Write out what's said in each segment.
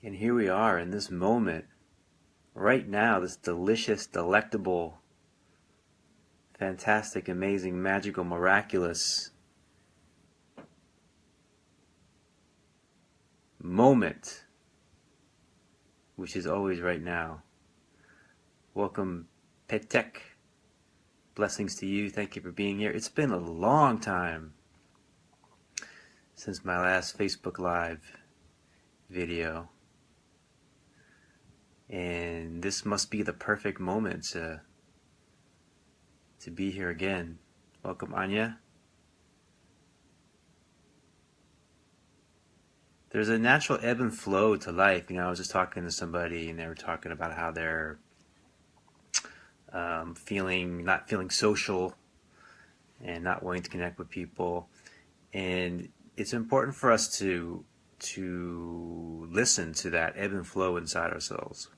And here we are in this moment, right now, this delicious, delectable, fantastic, amazing, magical, miraculous moment, which is always right now. Welcome, Petek. Blessings to you. Thank you for being here. It's been a long time since my last Facebook Live video. And this must be the perfect moment to be here again. Welcome, Anya. There's a natural ebb and flow to life. I was just talking to somebody and they were talking about how they're not feeling social and not wanting to connect with people. And it's important for us to listen to that ebb and flow inside ourselves.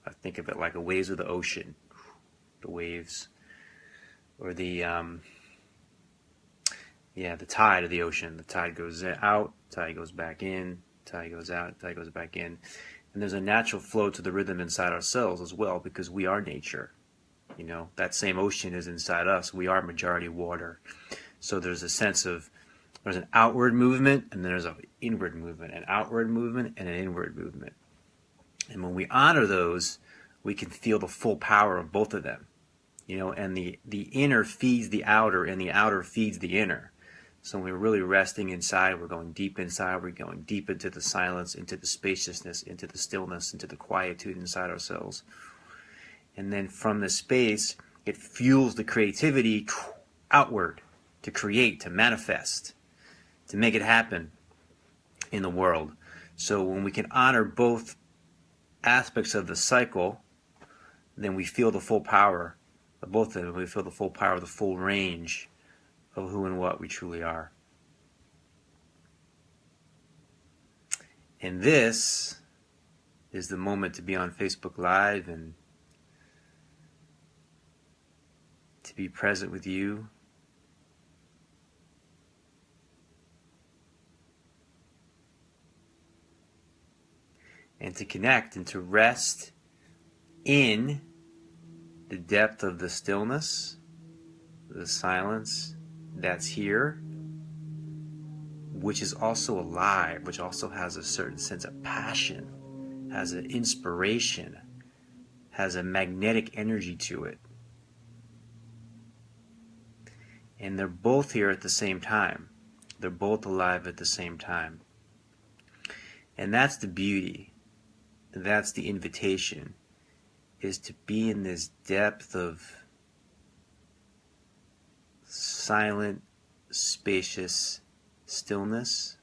I think of it like the waves of the ocean, the waves, or the tide of the ocean. The tide goes out, tide goes back in, tide goes out, tide goes back in. And there's a natural flow to the rhythm inside ourselves as well, because we are nature. That same ocean is inside us. We are majority water. So there's a sense of, there's an outward movement and there's an inward movement, an outward movement and an inward movement. And when we honor those, we can feel the full power of both of them. And the inner feeds the outer and the outer feeds the inner. So when we're really resting inside, we're going deep inside, we're going deep into the silence, into the spaciousness, into the stillness, into the quietude inside ourselves. And then from the space, it fuels the creativity outward to create, to manifest, to make it happen in the world. So when we can honor both aspects of the cycle, then we feel the full power of both of them. We feel the full power, the full range of who and what we truly are. And this is the moment to be on Facebook Live and to be present with you. And to connect and to rest in the depth of the stillness, the silence that's here, which is also alive, which also has a certain sense of passion, has an inspiration, has a magnetic energy to it. And they're both here at the same time. They're both alive at the same time. And that's the beauty. That's the invitation, is to be in this depth of silent, spacious stillness,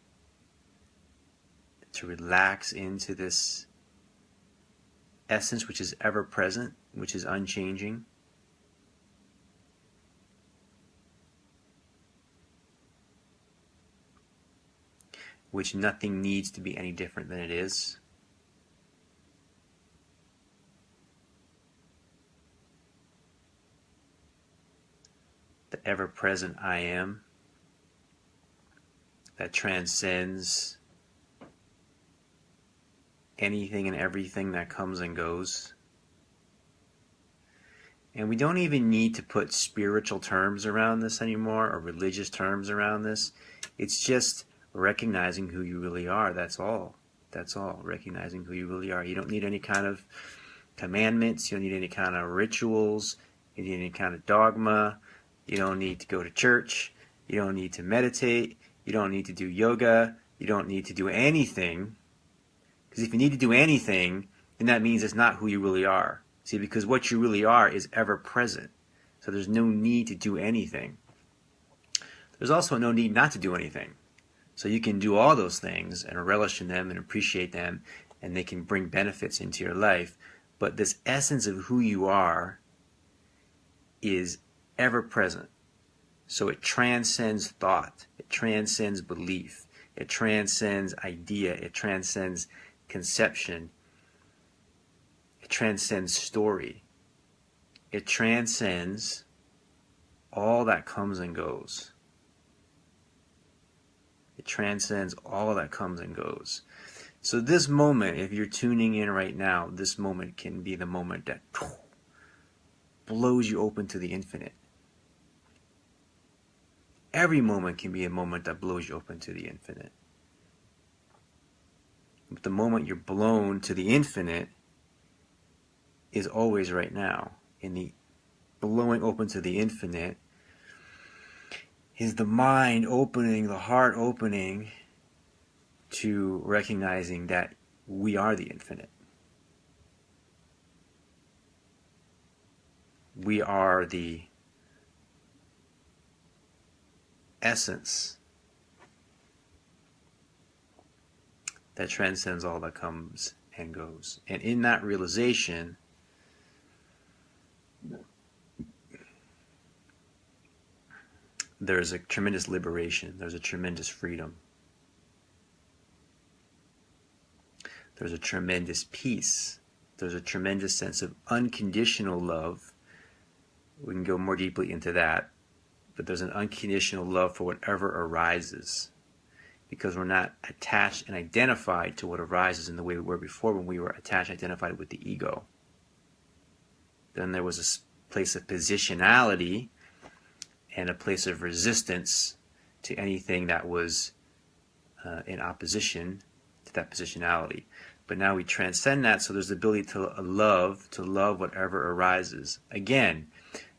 to relax into this essence which is ever present, which is unchanging. Which nothing needs to be any different than it is. The ever-present I am that transcends anything and everything that comes and goes. And we don't even need to put spiritual terms around this anymore, or religious terms around this. It's just recognizing who you really are. That's all. That's all. Recognizing who you really are. You don't need any kind of commandments. You don't need any kind of rituals. You don't need any kind of dogma. You don't need to go to church. You don't need to meditate. You don't need to do yoga. You don't need to do anything. Because if you need to do anything, then that means it's not who you really are. See, because what you really are is ever present. So there's no need to do anything. There's also no need not to do anything. So you can do all those things and relish in them and appreciate them, and they can bring benefits into your life. But this essence of who you are is ever present. So it transcends thought. It transcends belief. It transcends idea. It transcends conception. It transcends story. It transcends all that comes and goes. It transcends all that comes and goes. So this moment, if you're tuning in right now, this moment can be the moment that blows you open to the infinite. Every moment can be a moment that blows you open to the infinite. But the moment you're blown to the infinite is always right now. And the blowing open to the infinite is the mind opening, the heart opening to recognizing that we are the infinite. We are the essence that transcends all that comes and goes. And in that realization, there's a tremendous liberation, there's a tremendous freedom, there's a tremendous peace, there's a tremendous sense of unconditional love. We can go more deeply into that, but there's an unconditional love for whatever arises, because we're not attached and identified to what arises in the way we were before, when we were attached and identified with the ego. Then there was a place of positionality and a place of resistance to anything that was in opposition to that positionality. But now we transcend that, so there's the ability to love whatever arises. Again,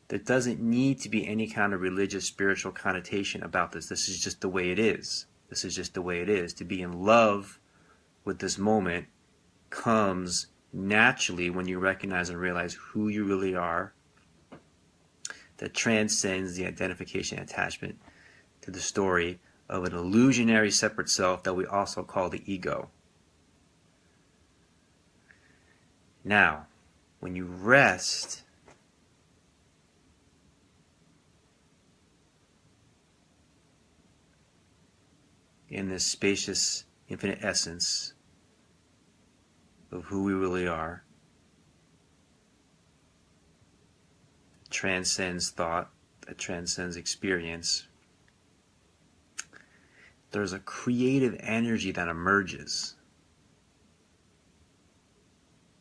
there doesn't need to be any kind of religious, spiritual connotation about this. This is just the way it is. This is just the way it is. To be in love with this moment comes naturally when you recognize and realize who you really are, that transcends the identification and attachment to the story of an illusionary separate self that we also call the ego. Now, when you rest in this spacious, infinite essence of who we really are, that transcends thought, that transcends experience, there's a creative energy that emerges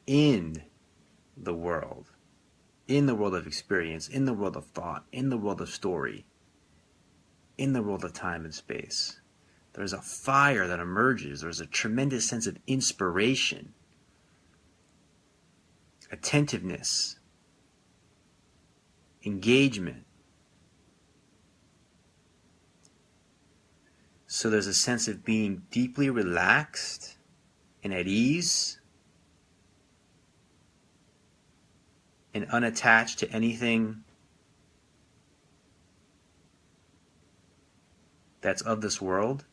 in the world of experience, in the world of thought, in the world of story, in the world of time and space. There's a fire that emerges. There's a tremendous sense of inspiration, attentiveness, engagement. So there's a sense of being deeply relaxed and at ease and unattached to anything that's of this world.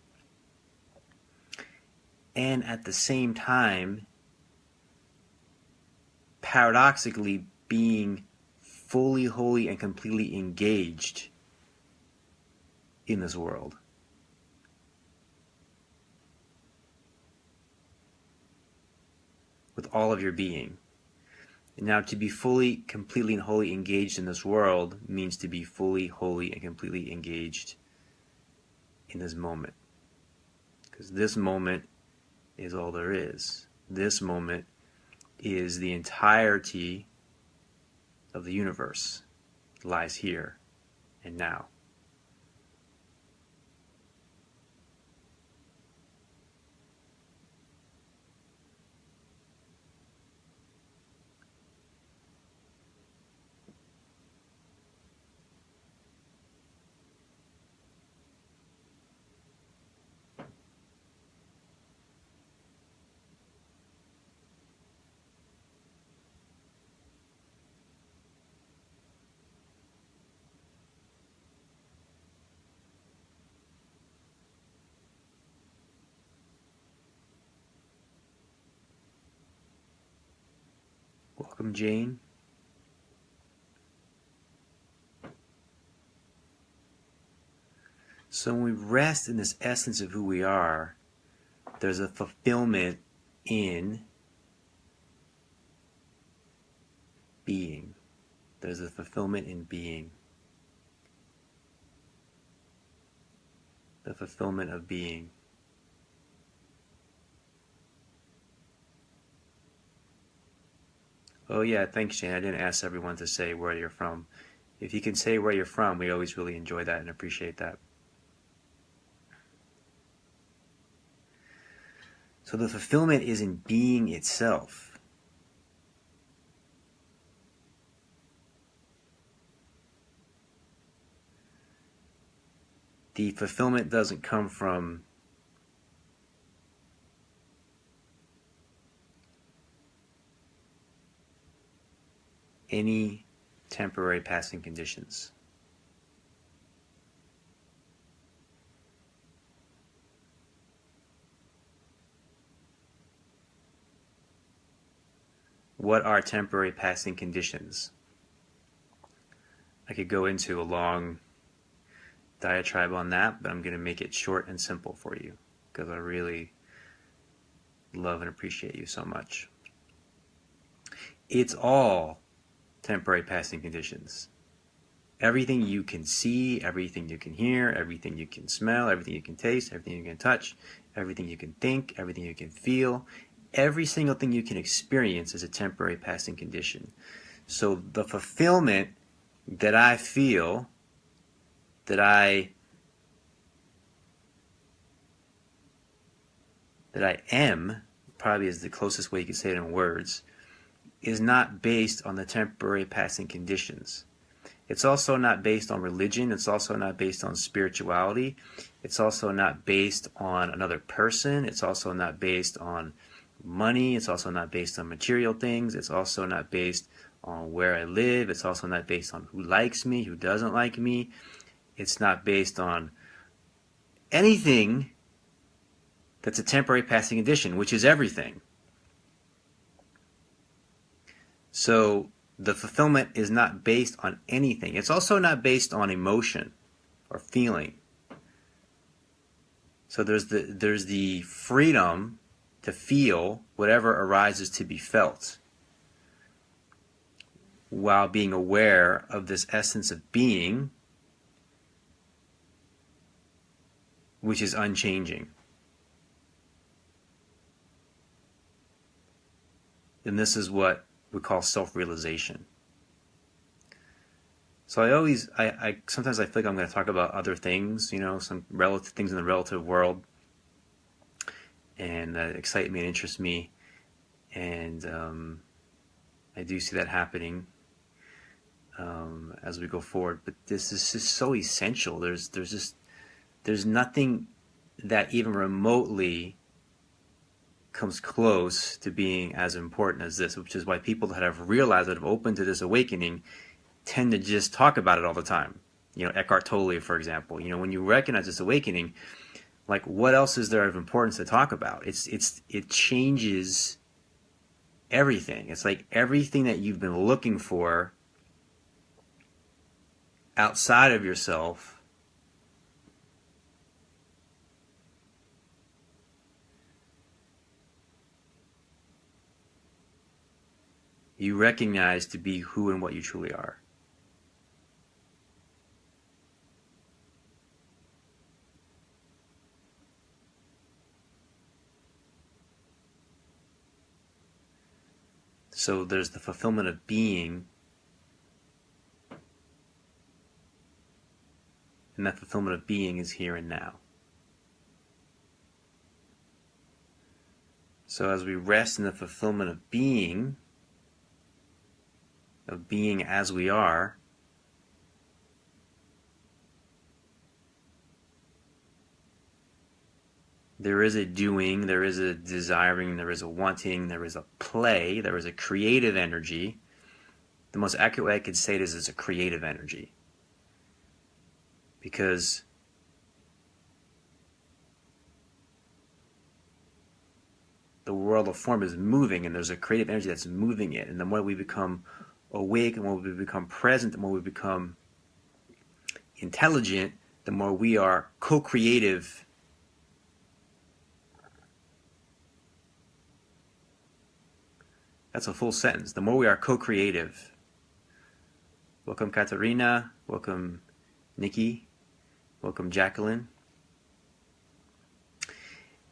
And at the same time, paradoxically being fully, wholly, and completely engaged in this world. With all of your being. And now, to be fully, completely, and wholly engaged in this world means to be fully, wholly, and completely engaged in this moment. Because this moment is all there is. This moment is the entirety of the universe. It lies here and now. Welcome, Jane. So when we rest in this essence of who we are, there's a fulfillment in being. There's a fulfillment in being. The fulfillment of being. Oh yeah, thanks, Shane. I didn't ask everyone to say where you're from. If you can say where you're from, we always really enjoy that and appreciate that. So the fulfillment is in being itself. The fulfillment doesn't come from any temporary passing conditions. What are temporary passing conditions? I could go into a long diatribe on that, but I'm going to make it short and simple for you because I really love and appreciate you so much. It's all temporary passing conditions. Everything you can see, everything you can hear, everything you can smell, everything you can taste, everything you can touch, everything you can think, everything you can feel, every single thing you can experience is a temporary passing condition. So the fulfillment that I feel, that I am, probably is the closest way you could say it in words, is not based on the temporary passing conditions. It's also not based on religion. It's also not based on spirituality. It's also not based on another person. It's also not based on money. It's also not based on material things. It's also not based on where I live. It's also not based on who likes me, who doesn't like me. It's not based on anything that's a temporary passing condition, which is everything. So the fulfillment is not based on anything. It's also not based on emotion or feeling. So there's the freedom to feel whatever arises to be felt while being aware of this essence of being, which is unchanging. And this is what we call self-realization. So I sometimes I feel like I'm going to talk about other things, some relative things in the relative world, and that excite me and interest me, and I do see that happening as we go forward. But this is just so essential. There's nothing that even remotely comes close to being as important as this, which is why people that have realized, that have opened to this awakening, tend to just talk about it all the time. Eckhart Tolle, for example. When you recognize this awakening, like, what else is there of importance to talk about? It changes everything. It's like everything that you've been looking for outside of yourself you recognize to be who and what you truly are. So there's the fulfillment of being, and that fulfillment of being is here and now. So as we rest in the fulfillment of being as we are, there is a doing, there is a desiring, there is a wanting, there is a play, there is a creative energy. The most accurate way I could say it is it's a creative energy. Because the world of form is moving, and there's a creative energy that's moving it. And the more we become awake, and the more we become present, the more we become intelligent, the more we are co-creative. That's a full sentence. The more we are co-creative. Welcome, Katarina. Welcome, Nikki. Welcome, Jacqueline.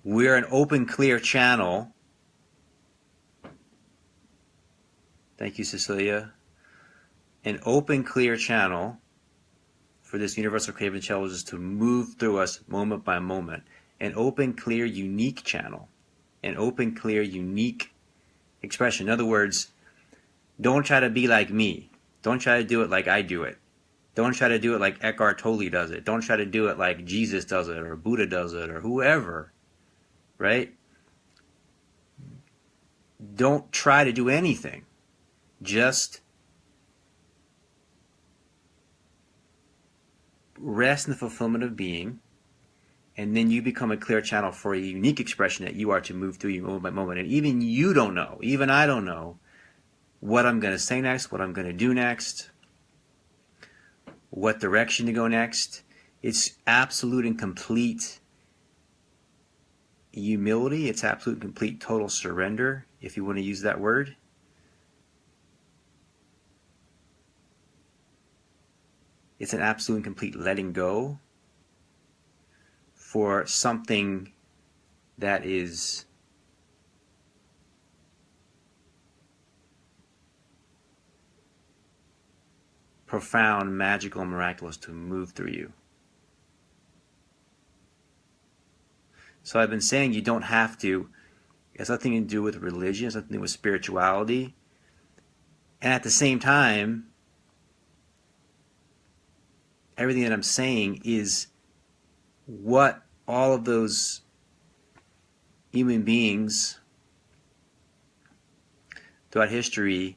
We're an open, clear channel Thank you, Cecilia. An open, clear channel for this universal creative intelligence to move through us moment by moment. An open, clear, unique channel. An open, clear, unique expression. In other words, don't try to be like me. Don't try to do it like I do it. Don't try to do it like Eckhart Tolle does it. Don't try to do it like Jesus does it or Buddha does it or whoever, right? Don't try to do anything. Just rest in the fulfillment of being, and then you become a clear channel for a unique expression that you are to move through you moment by moment. And even you don't know, even I don't know what I'm going to say next, what I'm going to do next, what direction to go next. It's absolute and complete humility. It's absolute and complete total surrender, if you want to use that word. It's an absolute and complete letting go for something that is profound, magical, and miraculous to move through you. So I've been saying you don't have to. It has nothing to do with religion. It has nothing to do with spirituality. And at the same time, everything that I'm saying is what all of those human beings throughout history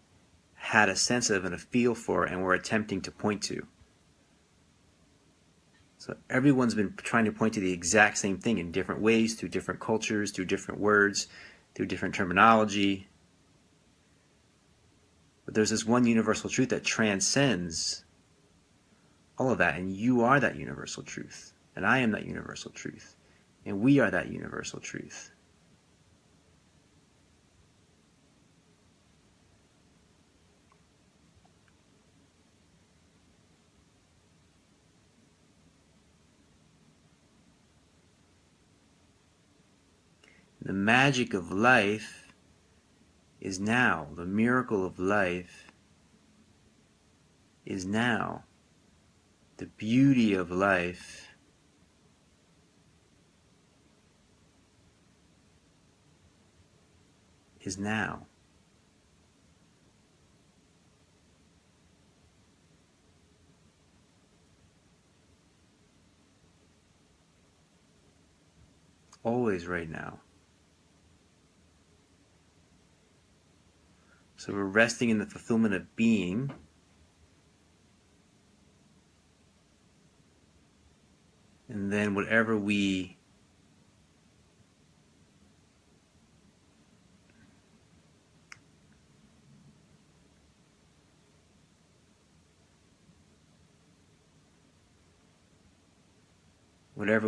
had a sense of and a feel for and were attempting to point to. So everyone's been trying to point to the exact same thing in different ways, through different cultures, through different words, through different terminology. But there's this one universal truth that transcends all of that, and you are that universal truth, and I am that universal truth, and we are that universal truth. The magic of life is now. The miracle of life is now. The beauty of life is now. Always right now. So we're resting in the fulfillment of being. And then whatever we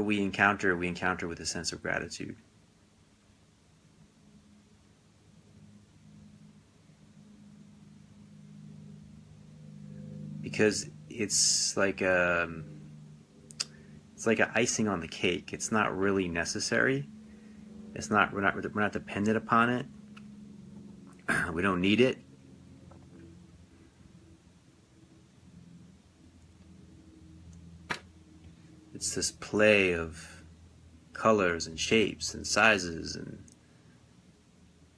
encounter, we encounter with a sense of gratitude. Because it's like an icing on the cake. It's not really necessary. We're not dependent upon it. We don't need it. It's this play of colors and shapes and sizes and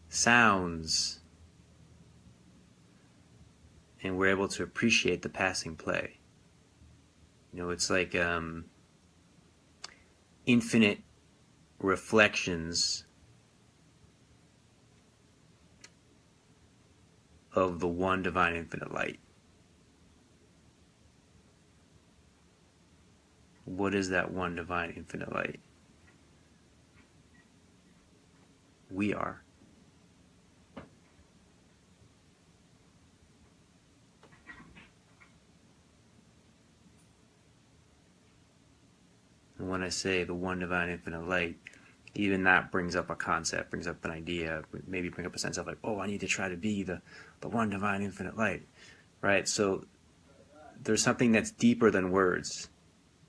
sounds, and we're able to appreciate the passing play. You know, it's like infinite reflections of the one divine infinite light. What is that one divine infinite light? We are. And when I say the one divine infinite light, even that brings up a concept, brings up an idea, maybe bring up a sense of like, oh, I need to try to be the one divine infinite light, right? So there's something that's deeper than words,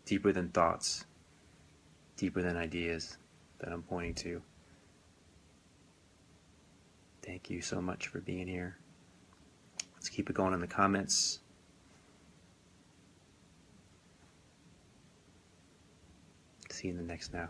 deeper than thoughts, deeper than ideas that I'm pointing to. Thank you so much for being here. Let's keep it going in the comments. See you in the next now.